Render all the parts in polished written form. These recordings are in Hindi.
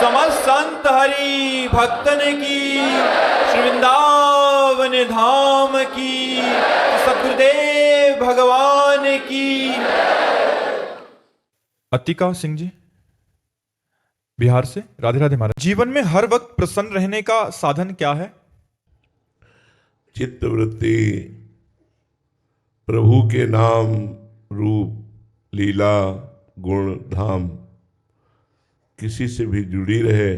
समस्त संत हरि भक्तन की, श्री वृंदावन धाम की, सतगुरुदेव भगवान की। अतिका सिंह जी बिहार से। राधे राधे महाराज। जीवन में हर वक्त प्रसन्न रहने का साधन क्या है? चित्तवृत्ति प्रभु के नाम, रूप, लीला, गुण, धाम किसी से भी जुड़ी रहे,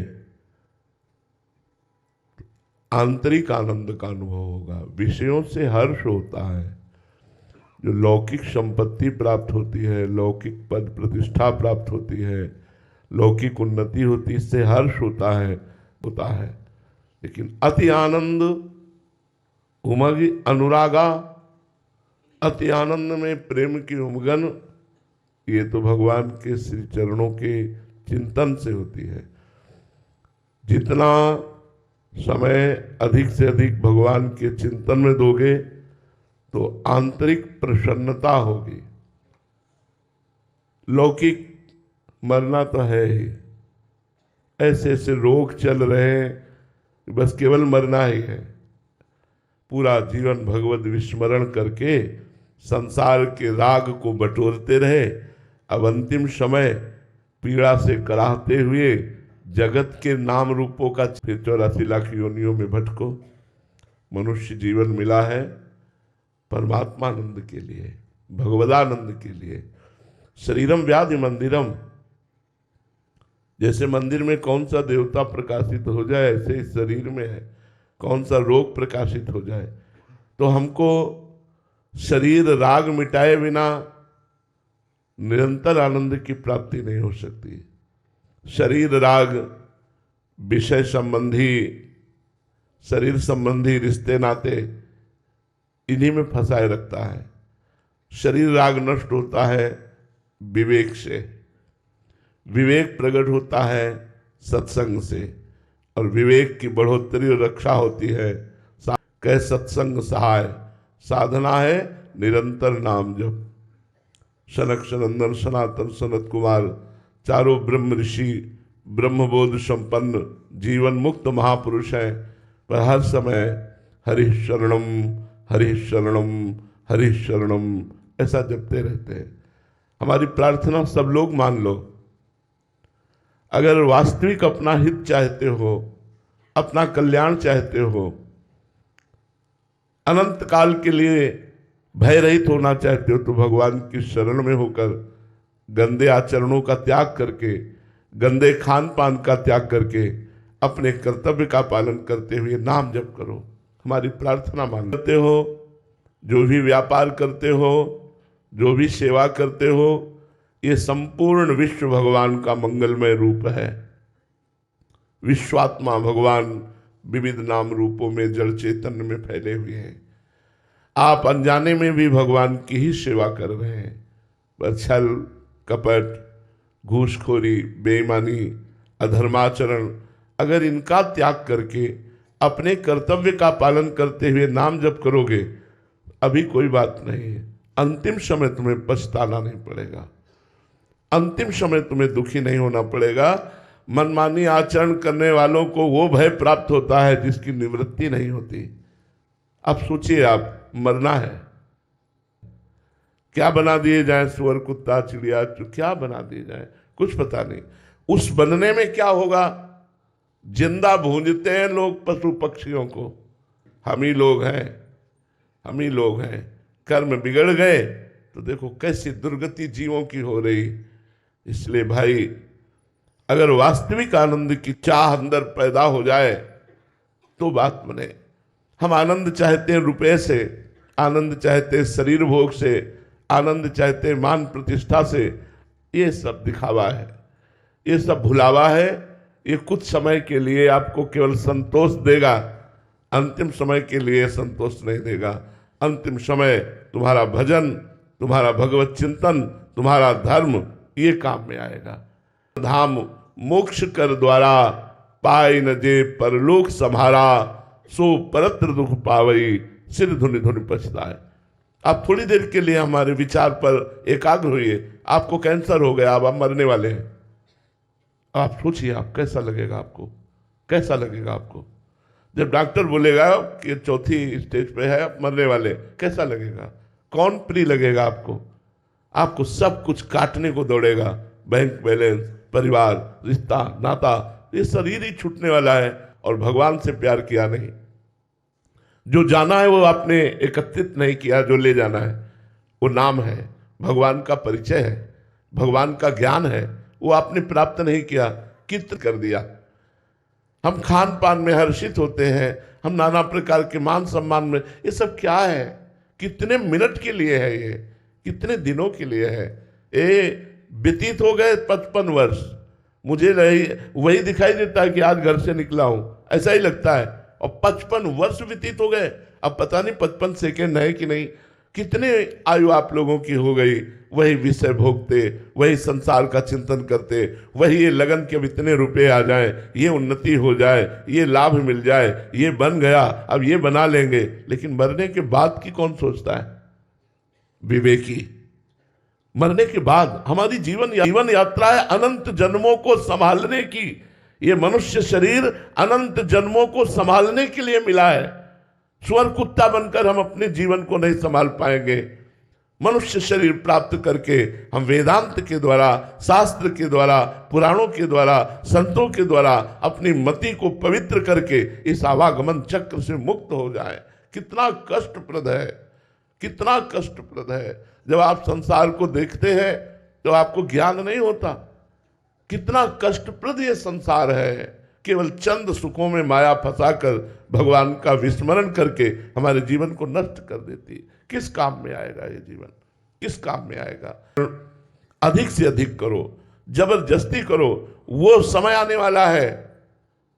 आंतरिक आनंद का अनुभव होगा। विषयों से हर्ष होता है, जो लौकिक संपत्ति प्राप्त होती है, लौकिक पद प्रतिष्ठा प्राप्त होती है, लौकिक उन्नति होती है, इससे हर्ष होता है। लेकिन अति आनंद, उमग अनुरागा, अति आनंद में प्रेम की उमगन, ये तो भगवान के श्री चरणों के चिंतन से होती है। जितना समय अधिक से अधिक भगवान के चिंतन में दोगे तो आंतरिक प्रसन्नता होगी। लौकिक मरना तो है ही, ऐसे ऐसे रोग चल रहे हैं, बस केवल मरना ही है। पूरा जीवन भगवत विस्मरण करके संसार के राग को बटोरते रहे, अब अंतिम समय पीड़ा से कराहते हुए जगत के नाम रूपों का फिर 84 लाख योनियों में भटको। मनुष्य जीवन मिला है परमात्मानंद के लिए, भगवदानंद के लिए। शरीरम व्याधि मंदिरम, जैसे मंदिर में कौन सा देवता प्रकाशित हो जाए, ऐसे इस शरीर में है कौन सा रोग प्रकाशित हो जाए। तो हमको शरीर राग मिटाए बिना निरंतर आनंद की प्राप्ति नहीं हो सकती। शरीर राग, विषय संबंधी, शरीर संबंधी रिश्ते नाते, इन्हीं में फंसाए रखता है। शरीर राग नष्ट होता है विवेक से, विवेक प्रकट होता है सत्संग से, और विवेक की बढ़ोतरी और रक्षा होती है कह सत्संग सहाय। साधना है निरंतर नाम जप। सनक सनंदन सनातन सनत कुमार, चारों ब्रह्म ऋषि, ब्रह्मबोध संपन्न, जीवन मुक्त महापुरुष हैं, पर हर समय हरि शरणम हरि शरणम हरि शरणम ऐसा जपते रहते हैं। हमारी प्रार्थना सब लोग मान लो, अगर वास्तविक अपना हित चाहते हो, अपना कल्याण चाहते हो, अनंत काल के लिए भय रहित होना चाहते हो, तो भगवान की शरण में होकर गंदे आचरणों का त्याग करके, गंदे खान पान का त्याग करके, अपने कर्तव्य का पालन करते हुए नाम जप करो। हमारी प्रार्थना मानते हो, जो भी व्यापार करते हो, जो भी सेवा करते हो, ये संपूर्ण विश्व भगवान का मंगलमय रूप है। विश्वात्मा भगवान विविध नाम रूपों में जड़ चैतन्य में फैले हुए हैं। आप अनजाने में भी भगवान की ही सेवा कर रहे हैं, पर छल कपट, घूसखोरी, बेईमानी, अधर्माचरण, अगर इनका त्याग करके अपने कर्तव्य का पालन करते हुए नाम जप करोगे, अभी कोई बात नहीं है, अंतिम समय तुम्हें पछताना नहीं पड़ेगा, अंतिम समय तुम्हें दुखी नहीं होना पड़ेगा। मनमानी आचरण करने वालों को वो भय प्राप्त होता है जिसकी निवृत्ति नहीं होती। अब सोचिए, आप मरना है, क्या बना दिए जाए, सुअर कुत्ता चिड़िया क्या बना दिए जाए, कुछ पता नहीं। उस बनने में क्या होगा, जिंदा भूंजते हैं लोग पशु पक्षियों को। हम ही लोग हैं, हम ही लोग हैं। कर्म बिगड़ गए तो देखो कैसी दुर्गति जीवों की हो रही। इसलिए भाई, अगर वास्तविक आनंद की चाह अंदर पैदा हो जाए तो बात बने। हम आनंद चाहते हैं रुपए से, आनंद चाहते हैं शरीर भोग से, आनंद चाहते हैं मान प्रतिष्ठा से। ये सब दिखावा है, ये सब भुलावा है। ये कुछ समय के लिए आपको केवल संतोष देगा, अंतिम समय के लिए संतोष नहीं देगा। अंतिम समय तुम्हारा भजन, तुम्हारा भगवत चिंतन, तुम्हारा धर्म, ये काम में आएगा। धाम मोक्ष कर द्वारा, पाई न जे परलोक सम्हारा, सो परत्र दुख पावई, सिर धुनि धुनि पछताए। आप थोड़ी देर के लिए हमारे विचार पर एकाग्र होइए। आपको कैंसर हो गया, अब आप मरने वाले हैं, आप सोचिए, आप कैसा लगेगा आपको, कैसा लगेगा आपको जब डॉक्टर बोलेगा कि चौथी स्टेज पे है, आप मरने वाले, कैसा लगेगा? कौन प्रिय लगेगा आपको? आपको सब कुछ काटने को दौड़ेगा, बैंक बैलेंस, परिवार, रिश्ता, नाता, ये शरीर ही छूटने वाला है और भगवान से प्यार किया नहीं। जो जाना है वो आपने एकत्रित नहीं किया, जो ले जाना है वो नाम है, भगवान का परिचय है, भगवान का ज्ञान है, वो आपने प्राप्त नहीं किया, कीर्तन कर दिया। हम खान पान में हर्षित होते हैं, हम नाना प्रकार के मान सम्मान में, ये सब क्या है? कितने मिनट के लिए है ये, कितने दिनों के लिए है? ये व्यतीत हो गए 55 वर्ष, मुझे वही दिखाई देता है कि आज घर से निकला हूं, ऐसा ही लगता है। और 55 वर्ष व्यतीत हो गए, अब पता नहीं 55 सेकेंड है कि नहीं। कितने आयु आप लोगों की हो गई, वही विषय भोगते, वही संसार का चिंतन करते, वही ये लगन के अब इतने रुपए आ जाए, ये उन्नति हो जाए, ये लाभ मिल जाए, ये बन गया, अब ये बना लेंगे। लेकिन मरने के बाद की कौन सोचता है? विवेकी। मरने के बाद हमारी जीवन यात्रा है अनंत जन्मों को संभालने की। ये मनुष्य शरीर अनंत जन्मों को संभालने के लिए मिला है। स्वर कुत्ता बनकर हम अपने जीवन को नहीं संभाल पाएंगे। मनुष्य शरीर प्राप्त करके हम वेदांत के द्वारा, शास्त्र के द्वारा, पुराणों के द्वारा, संतों के द्वारा अपनी मति को पवित्र करके इस आवागमन चक्र से मुक्त हो जाए। कितना कष्टप्रद है, कितना कष्टप्रद है। जब आप संसार को देखते हैं तो आपको ज्ञान नहीं होता कितना कष्टप्रद ये संसार है। केवल चंद सुखों में माया फंसाकर भगवान का विस्मरण करके हमारे जीवन को नष्ट कर देती। किस काम में आएगा ये जीवन? किस काम में आएगा? अधिक से अधिक करो, जबरदस्ती करो। वो समय आने वाला है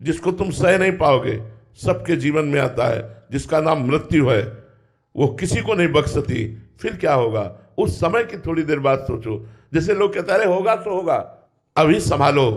जिसको तुम सह नहीं पाओगे। सबके जीवन में आता है, जिसका नाम मृत्यु है। वो किसी को नहीं बख्शती। फिर क्या होगा? उस समय की थोड़ी देर बाद सोचो। जैसे लोग कहते हैं होगा तो होगा, अभी संभालो।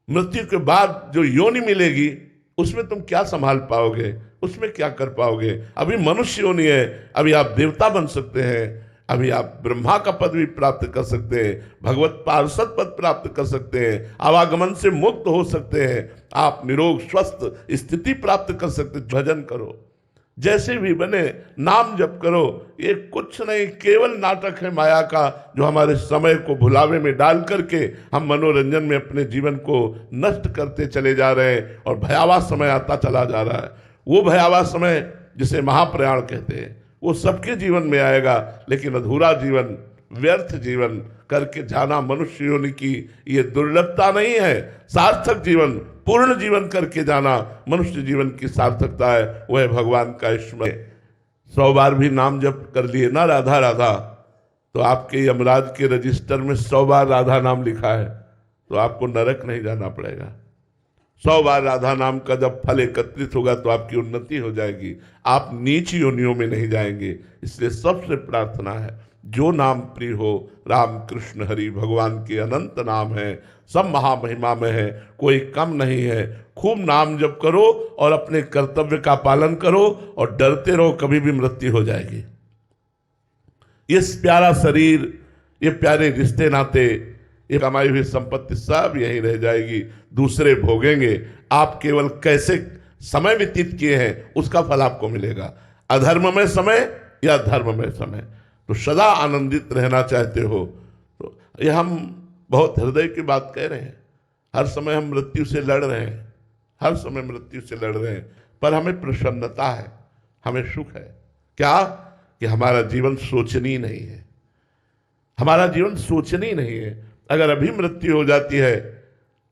मृत्यु के बाद जो योनि मिलेगी उसमें तुम क्या संभाल पाओगे? उसमें क्या कर पाओगे? अभी मनुष्य योनि है, अभी आप देवता बन सकते हैं, अभी आप ब्रह्मा का पद भी प्राप्त कर सकते हैं, भगवत पार्षद पद प्राप्त कर सकते हैं, आवागमन से मुक्त हो सकते हैं, आप निरोग स्वस्थ स्थिति प्राप्त कर सकते। भजन करो, जैसे भी बने, नाम जप करो। ये कुछ नहीं, केवल नाटक है माया का, जो हमारे समय को भुलावे में डाल करके हम मनोरंजन में अपने जीवन को नष्ट करते चले जा रहे हैं और भयावह समय आता चला जा रहा है। वो भयावह समय जिसे महाप्रयाण कहते हैं वो सबके जीवन में आएगा, लेकिन अधूरा जीवन, व्यर्थ जीवन करके जाना मनुष्य योनि की ये दुर्लभता नहीं है। सार्थक जीवन, पूर्ण जीवन करके जाना मनुष्य जीवन की सार्थकता है। वह भगवान का स्मरण। 100 बार भी नाम जप कर लिए ना राधा राधा, तो आपके यमराज के रजिस्टर में 100 बार राधा नाम लिखा है, तो आपको नरक नहीं जाना पड़ेगा। 100 बार राधा नाम का जब फल एकत्रित होगा तो आपकी उन्नति हो जाएगी, आप नीच योनियों में नहीं जाएंगे। इसलिए सबसे प्रार्थना है, जो नाम प्रिय हो, राम कृष्ण हरि भगवान के अनंत नाम है, सब महामहिमा में है, कोई कम नहीं है। खूब नाम जप करो और अपने कर्तव्य का पालन करो और डरते रहो, कभी भी मृत्यु हो जाएगी। ये प्यारा शरीर, ये प्यारे रिश्ते नाते, ये कमाई हुई संपत्ति सब यहीं रह जाएगी, दूसरे भोगेंगे। आप केवल कैसे समय व्यतीत किए हैं उसका फल आपको मिलेगा। अधर्म में समय या धर्म में समय, तो सदा आनंदित रहना चाहते हो तो ये हम बहुत हृदय की बात कह रहे हैं। हर समय हम मृत्यु से लड़ रहे हैं, हर समय मृत्यु से लड़ रहे हैं, पर हमें प्रसन्नता है, हमें सुख है। क्या? कि हमारा जीवन सोचनीय नहीं है, हमारा जीवन सोचनीय नहीं है। अगर अभी मृत्यु हो जाती है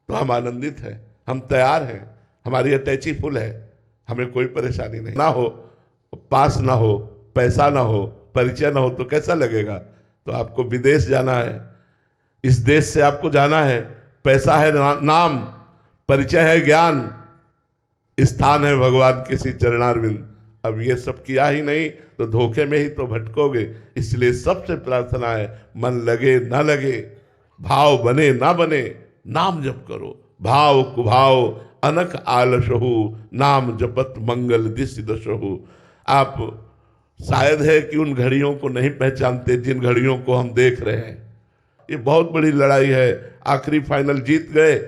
तो हम आनंदित हैं, हम तैयार हैं, हमारी अटैची फुल है, हमें कोई परेशानी नहीं। ना हो, पास ना हो, पैसा ना हो, परिचय ना हो तो कैसा लगेगा? तो आपको विदेश जाना है, इस देश से आपको जाना है, पैसा है नाम, परिचय है ज्ञान, स्थान है भगवान किसी चरणारविंद। अब ये सब किया ही नहीं तो धोखे में ही तो भटकोगे। इसलिए सबसे प्रार्थना है, मन लगे ना लगे, भाव बने ना बने, नाम जप करो। भाव कुभाव अनक आलसहु, नाम जपत मंगल दिस दशहु। आप शायद है कि उन घड़ियों को नहीं पहचानते जिन घड़ियों को हम देख रहे हैं। ये बहुत बड़ी लड़ाई है, आखिरी फाइनल जीत गए